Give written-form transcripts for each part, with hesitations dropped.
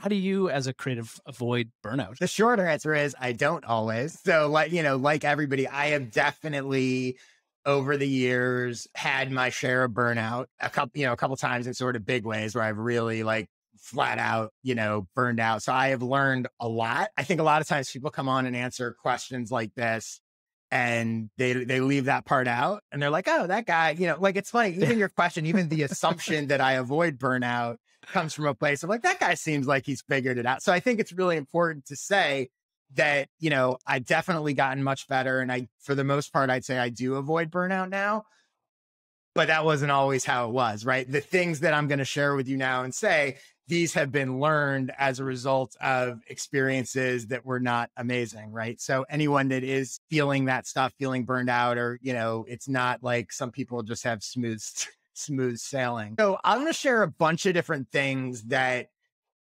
How do you as a creative avoid burnout? The shorter answer is I don't always. So like, like everybody, I have definitely over the years had my share of burnout a couple times in sort of big ways where I've really like flat out, burned out. So I have learned a lot. I think a lot of times people come on and answer questions like this and they leave that part out and they're like, oh, that guy, like it's funny, even your question, even the assumption that I avoid burnout comes from a place of like, that guy seems like he's figured it out. So I think it's really important to say that, I've definitely gotten much better. And for the most part, I'd say I do avoid burnout now, but that wasn't always how it was, right? The things that I'm going to share with you now and say, these have been learned as a result of experiences that were not amazing, right? So anyone that is feeling that stuff, feeling burned out, or, it's not like some people just have smooth sailing. So I'm going to share a bunch of different things that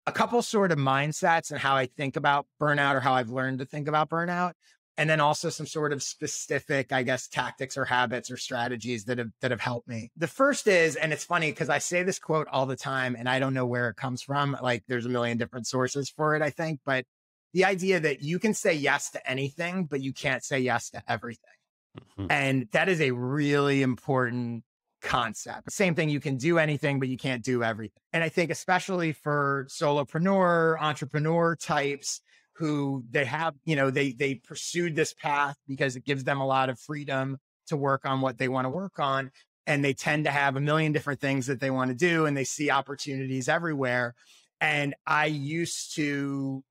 a couple sort of mindsets and how I think about burnout or how I've learned to think about burnout. And then also some sort of specific, I guess, tactics or habits or strategies that have helped me. The first is, and it's funny because I say this quote all the time and I don't know where it comes from. Like there's a million different sources for it, I think, but the idea that you can say yes to anything, but you can't say yes to everything. Mm-hmm. And that is a really important concept. Same thing, you can do anything, but you can't do everything. And I think especially for solopreneur, entrepreneur types who they have, they pursued this path because it gives them a lot of freedom to work on what they want to work on. And they tend to have a million different things that they want to do and they see opportunities everywhere. And I used to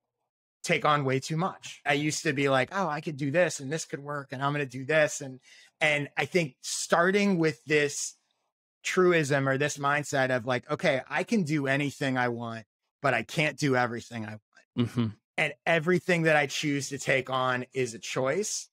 take on way too much. I used to be like, oh, I could do this and this could work and I'm going to do this. And I think starting with this truism or this mindset of like, okay, I can do anything I want, but I can't do everything I want. Mm-hmm. And everything that I choose to take on is a choice.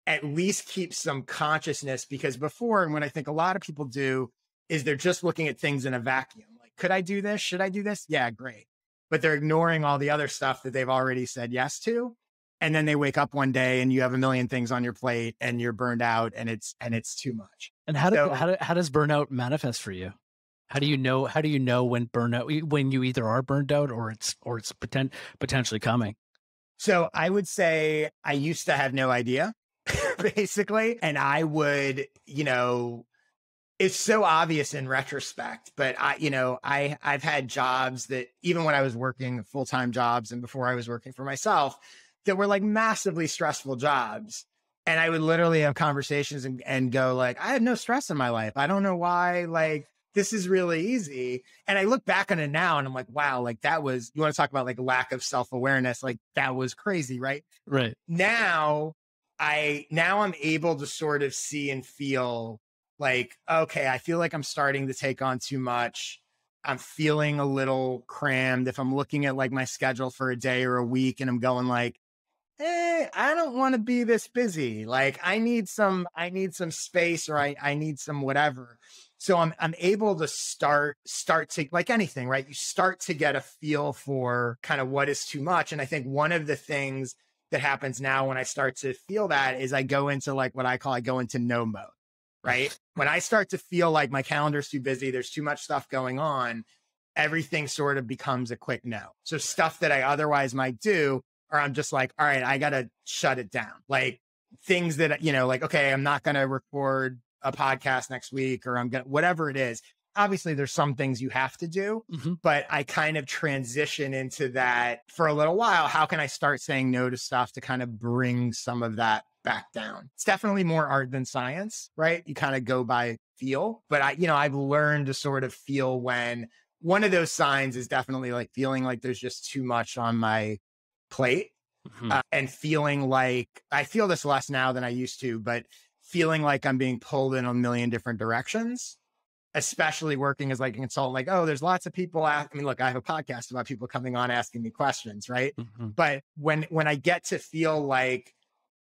At least keep some consciousness, because before, and what I think a lot of people do is they're just looking at things in a vacuum. Like, could I do this? Should I do this? Yeah, great. But they're ignoring all the other stuff that they've already said yes to. And then they wake up one day and you have a million things on your plate and you're burned out and it's too much. And how does burnout manifest for you? How do you know when you either are burned out or it's potentially coming? So I would say I used to have no idea, basically. And I would, it's so obvious in retrospect, but I've had jobs that even when I was working full-time jobs and before I was working for myself, that were like massively stressful jobs. And I would literally have conversations and go like, I have no stress in my life. I don't know why, like, this is really easy. And I look back on it now and I'm like, wow, like that was, you want to talk about like lack of self-awareness. Like that was crazy, right? Right. Now I'm able to sort of see and feel like, okay, I feel like I'm starting to take on too much. I'm feeling a little crammed. If I'm looking at like my schedule for a day or a week and I'm going like, I don't want to be this busy. Like I need some space or I need some whatever. So I'm able to start to, like anything, right? You start to get a feel for kind of what is too much. And I think one of the things that happens now when I start to feel that is I go into like what I go into no mode, right? When I start to feel like my calendar's too busy, there's too much stuff going on, everything sort of becomes a quick no. So stuff that I otherwise might do, or I'm just like, all right, I got to shut it down. Like things that, like, okay, I'm not going to record a podcast next week, or I'm going to, whatever it is. Obviously there's some things you have to do, but I kind of transition into that for a little while. How can I start saying no to stuff to kind of bring some of that back down? It's definitely more art than science, right? You kind of go by feel, but I've learned to sort of feel when one of those signs is definitely like feeling like there's just too much on my plate, and feeling like I feel this less now than I used to, but feeling like I'm being pulled in a million different directions, especially working as like a consultant, like, oh, there's lots of people. Look, I have a podcast about people coming on asking me questions, right? But when I get to feel like,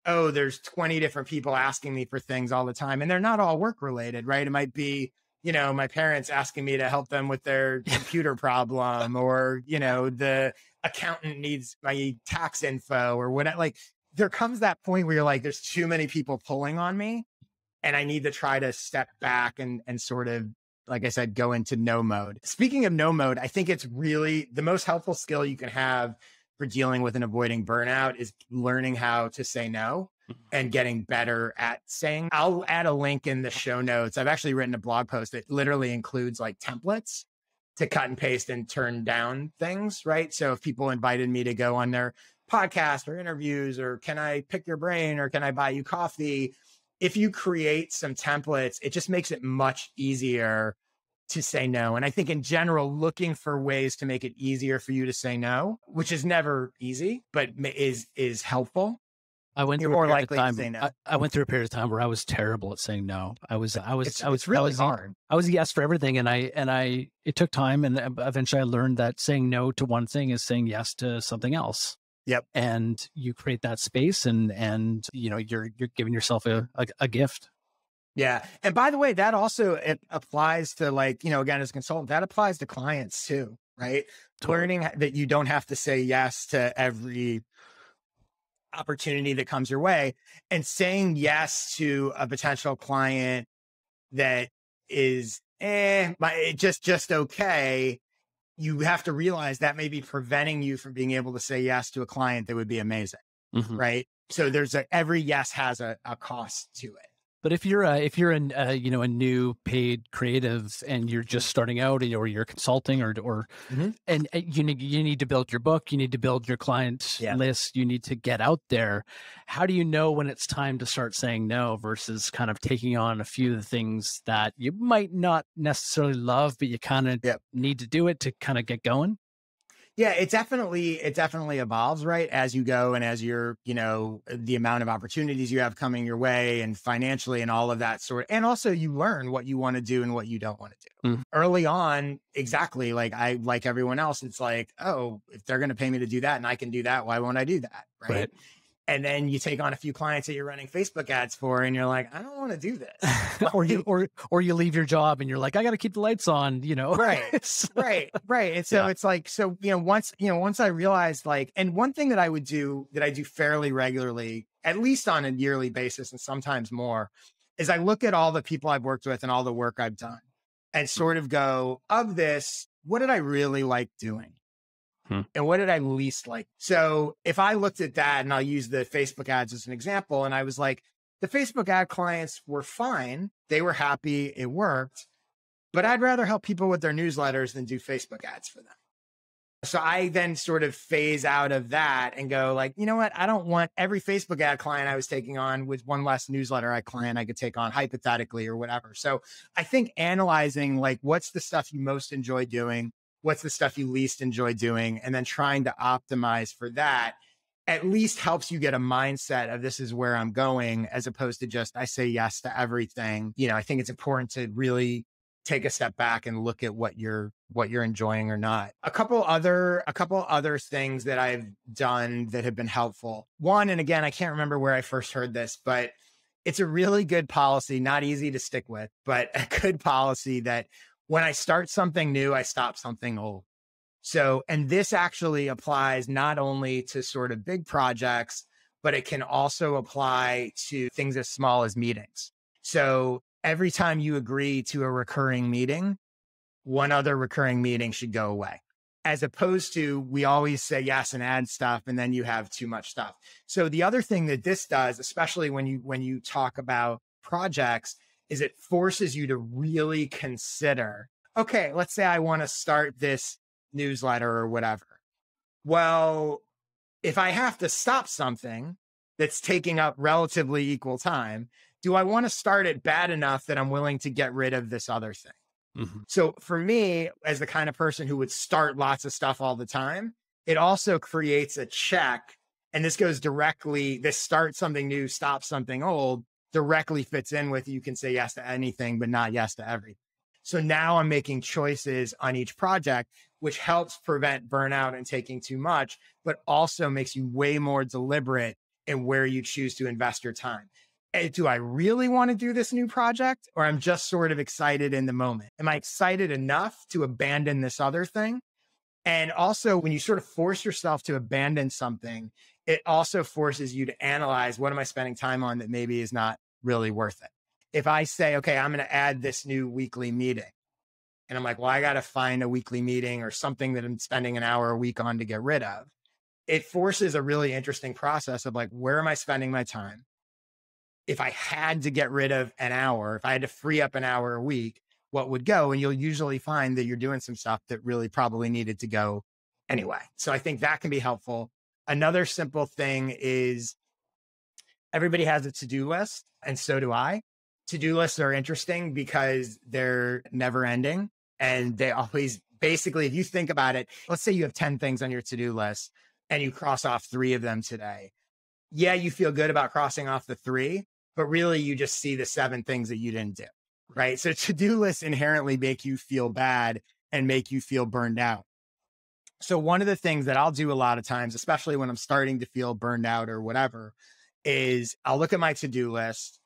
oh, there's 20 different people asking me for things all the time, and they're not all work related, right? It might be, my parents asking me to help them with their computer problem, or, the accountant needs my tax info or whatever. Like there comes that point where you're like, there's too many people pulling on me and I need to try to step back and sort of like I said, go into no mode. Speaking of no mode, I think it's really the most helpful skill you can have for dealing with and avoiding burnout is learning how to say no and getting better at saying. I'll add a link in the show notes. I've actually written a blog post that literally includes like templates to cut and paste and turn down things, right? So if people invited me to go on their podcast or interviews, or can I pick your brain, or can I buy you coffee? If you create some templates, it just makes it much easier to say no. And I think in general, looking for ways to make it easier for you to say no, which is never easy, but is helpful. I went You're through a more period likely of to time. say no. I went through a period of time where I was terrible at saying no. It's really hard. I was a yes for everything, and it took time, and eventually I learned that saying no to one thing is saying yes to something else. Yep. And you create that space, and you're giving yourself a gift. Yeah. And by the way, that also it applies to like, again, as a consultant, that applies to clients too, right? Totally. Learning that you don't have to say yes to every opportunity that comes your way, and saying yes to a potential client that is just okay. You have to realize that may be preventing you from being able to say yes to a client that would be amazing. Mm-hmm. Right. So every yes has a cost to it. But if you're a new paid creative and you're just starting out, or you're consulting, or mm-hmm. and you need to build your book, you need to build your client list, you need to get out there. How do you know when it's time to start saying no versus kind of taking on a few of the things that you might not necessarily love, but you kind of need to do it to kind of get going? Yeah, it definitely evolves, right? As you go, and as you're, the amount of opportunities you have coming your way, and financially and all of that sort. And also you learn what you want to do and what you don't want to do. Mm. Early on, exactly. Like everyone else, it's like, oh, if they're going to pay me to do that and I can do that, why won't I do that? Right. And then you take on a few clients that you're running Facebook ads for, and you're like, I don't want to do this. or you leave your job and you're like, I got to keep the lights on, Right. Right. And so it's like, once I realized and one thing that I would do that I do fairly regularly, at least on a yearly basis and sometimes more, is I look at all the people I've worked with and all the work I've done and sort of go, of this, what did I really like doing? And what did I least like? So if I looked at that, and I'll use the Facebook ads as an example, and I was like, the Facebook ad clients were fine. They were happy. It worked. But I'd rather help people with their newsletters than do Facebook ads for them. So I then sort of phase out of that and go like, you know what? I don't want every Facebook ad client I was taking on with one less newsletter client I could take on hypothetically or whatever. So I think analyzing what's the stuff you most enjoy doing? What's the stuff you least enjoy doing? And then trying to optimize for that at least helps you get a mindset of this is where I'm going, as opposed to just, I say yes to everything. I think it's important to really take a step back and look at what you're enjoying or not. A couple other things that I've done that have been helpful. One, and again, I can't remember where I first heard this, but it's a really good policy, not easy to stick with, but a good policy that when I start something new, I stop something old. So, and this actually applies not only to sort of big projects, but it can also apply to things as small as meetings. So every time you agree to a recurring meeting, one other recurring meeting should go away. As opposed to, we always say yes and add stuff, and then you have too much stuff. So the other thing that this does, especially when you talk about projects, is it forces you to really consider, okay, let's say I want to start this newsletter or whatever. Well, if I have to stop something that's taking up relatively equal time, do I want to start it bad enough that I'm willing to get rid of this other thing? Mm-hmm. So for me, as the kind of person who would start lots of stuff all the time, it also creates a check. And this start something new, stop something old, directly fits in with, you can say yes to anything, but not yes to everything. So now I'm making choices on each project, which helps prevent burnout and taking too much, but also makes you way more deliberate in where you choose to invest your time. Do I really want to do this new project, or I'm just sort of excited in the moment? Am I excited enough to abandon this other thing? And also, when you sort of force yourself to abandon something, it also forces you to analyze, what am I spending time on that maybe is not really worth it? If I say, okay, I'm going to add this new weekly meeting, and I'm like, well, I got to find a weekly meeting or something that I'm spending an hour a week on to get rid of. It forces a really interesting process of like, where am I spending my time? If I had to get rid of an hour, if I had to free up an hour a week, what would go? And you'll usually find that you're doing some stuff that really probably needed to go anyway. So I think that can be helpful. Another simple thing is everybody has a to-do list, and so do I. To-do lists are interesting because they're never ending. And they always, basically, if you think about it, let's say you have 10 things on your to-do list and you cross off 3 of them today. Yeah, you feel good about crossing off the 3, but really you just see the 7 things that you didn't do, right? So to-do lists inherently make you feel bad and make you feel burned out. So one of the things that I'll do a lot of times, especially when I'm starting to feel burned out or whatever, is I'll look at my to-do list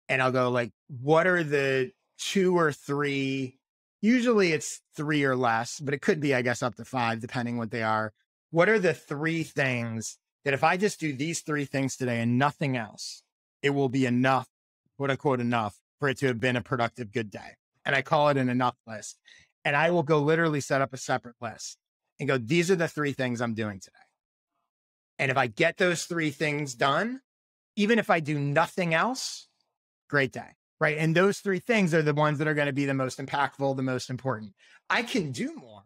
and I'll go like, what are the 2 or 3, usually it's 3 or less, but it could be, I guess, up to 5, depending what they are. What are the 3 things that if I just do these 3 things today and nothing else, it will be enough, quote unquote, enough for it to have been a productive, good day. And I call it an enough list. And I will go literally set up a separate list and go, these are the 3 things I'm doing today. And if I get those 3 things done, even if I do nothing else, great day, right? And those 3 things are the ones that are going to be the most impactful, the most important. I can do more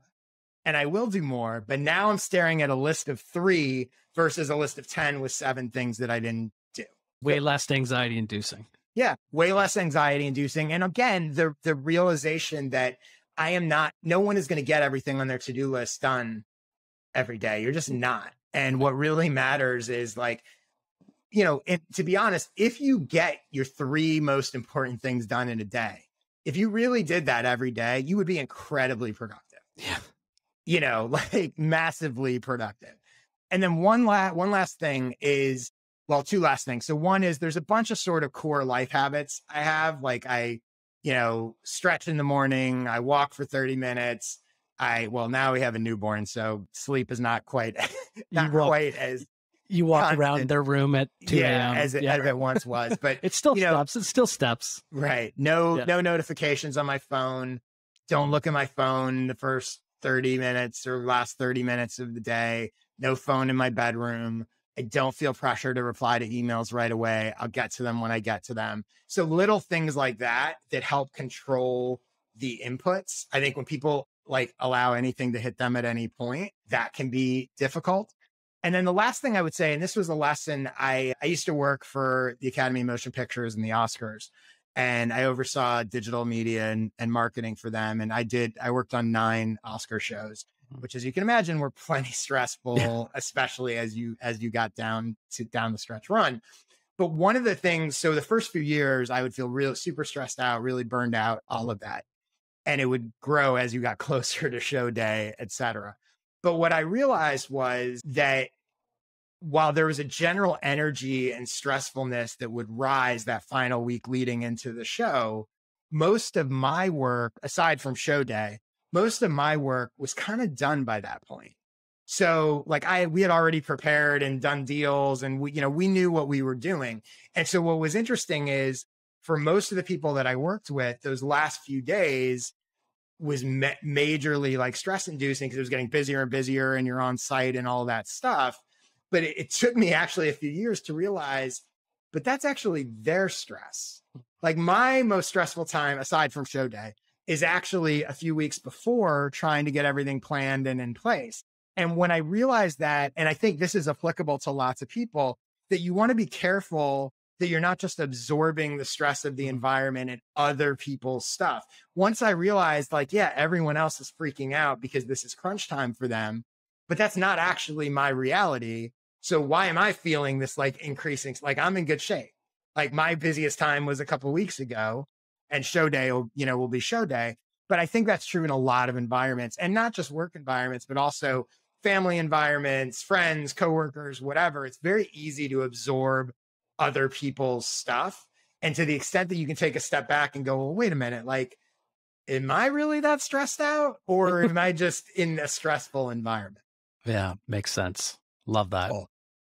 and I will do more, but now I'm staring at a list of 3 versus a list of 10 with 7 things that I didn't do. Way less anxiety inducing. Yeah, way less anxiety inducing. And again, the realization that no one is going to get everything on their to-do list done every day. You're just not. And what really matters is like, to be honest, if you get your 3 most important things done in a day, if you really did that every day, you would be incredibly productive. Yeah. Like massively productive. And then one last thing is, well, 2 last things. So one is there's a bunch of sort of core life habits I have. Like I stretch in the morning, I walk for 30 minutes. Now we have a newborn, so sleep is not quite, quite as you walk constant around their room at 2 a.m. as it once was, but it still steps. It still steps. Right. No notifications on my phone. Don't look at my phone the first 30 minutes or last 30 minutes of the day. No phone in my bedroom. I don't feel pressure to reply to emails right away. I'll get to them when I get to them. So little things like that help control the inputs. I think when people like allow anything to hit them at any point, that can be difficult. And then the last thing I would say, and this was a lesson, I used to work for the Academy of Motion Pictures and the Oscars, and I oversaw digital media and marketing for them. And I worked on 9 Oscar shows, which, as you can imagine, were plenty stressful, especially as you got down the stretch run. But one of the things, so the first few years, I would feel really super stressed out, really burned out, all of that. And it would grow as you got closer to show day, et cetera. But what I realized was that while there was a general energy and stressfulness that would rise that final week leading into the show, most of my work, aside from show day, most of my work was kind of done by that point. So like we had already prepared and done deals, and we knew what we were doing. And so what was interesting is for most of the people that I worked with, those last few days was majorly like stress inducing because it was getting busier and busier and you're on site and all that stuff. But it took me actually a few years to realize, but that's actually their stress. Like my most stressful time, aside from show day, is actually a few weeks before trying to get everything planned and in place. And when I realized that, and I think this is applicable to lots of people, that you want to be careful that you're not just absorbing the stress of the environment and other people's stuff. Once I realized like, yeah, everyone else is freaking out because this is crunch time for them, but that's not actually my reality. So why am I feeling this like increasing? Like I'm in good shape. Like my busiest time was a couple of weeks ago, and show day will be show day. But I think that's true in a lot of environments, and not just work environments, but also family environments, friends, coworkers, whatever. It's very easy to absorb other people's stuff. And to the extent that you can take a step back and go, well, wait a minute, like, am I really that stressed out, or am I just in a stressful environment? Yeah, makes sense. Love that. Cool.